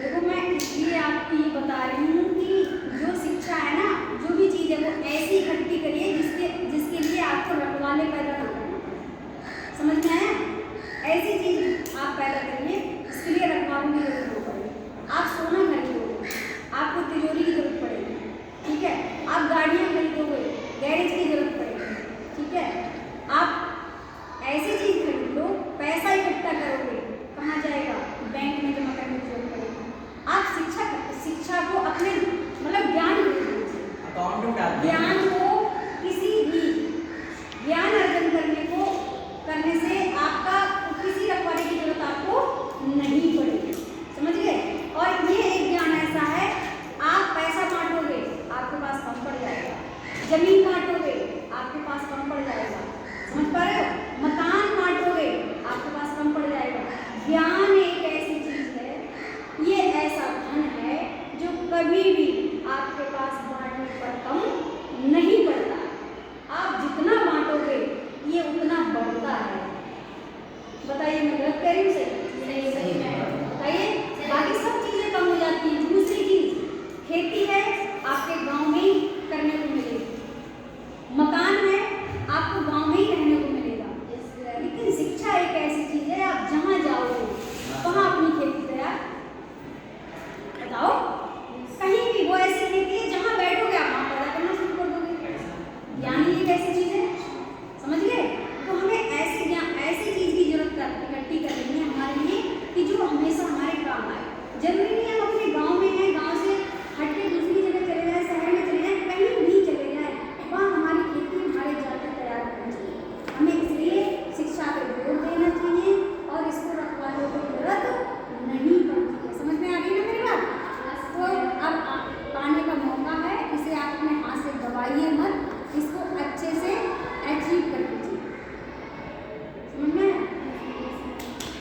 देखो मैं इसलिए आपको ये बता रही हूँ कि जो शिक्षा है ना, जो भी चीज़ है वो ऐसी इकट्ठी करिए जिसके लिए आपको रखवाले पैदा ना करना पड़े। समझ में आया? ऐसी चीज़ आप पैदा करिए जिसके लिए रखवालों की जरूरत न पड़े। आप सोना खरीदोगे, आपको तिजोरी की जरूरत पड़ेगी, ठीक है। आप गाड़ियाँ खरीदोगे, गैरेज की जरूरत पड़ेगी, ठीक है। आप ऐसी चीज़ खरीद लो, पैसा इकट्ठा करोगे, कहाँ जाएगा? बैंक में जमा करने की जरूरत पड़ेगी। आप शिक्षा को अपने मतलब ज्ञान अकाउंट में डाल ज्ञान को किसी भी ज्ञान अर्जन करने से आपका किसी रखवाले की जरूरत आपको नहीं पड़ेगी। समझ गए? और ये एक ज्ञान ऐसा है, आप पैसा बांटोगे आपके पास कम पड़ जाएगा, जमीन बांटोगे आपके पास कम पड़ जाएगा, समझ पा रहे हो? मकान बांटोगे आपके पास कम पड़ जाएगा। ज्ञान एक ऐसी चीज है, ये ऐसा धन है जो कभी भी आपके पास बांटने पर कम नहीं पड़ता। आप जितना बांटोगे ये उतना बढ़ता है। बताइए मैं गलत कह रही हूँ? सही?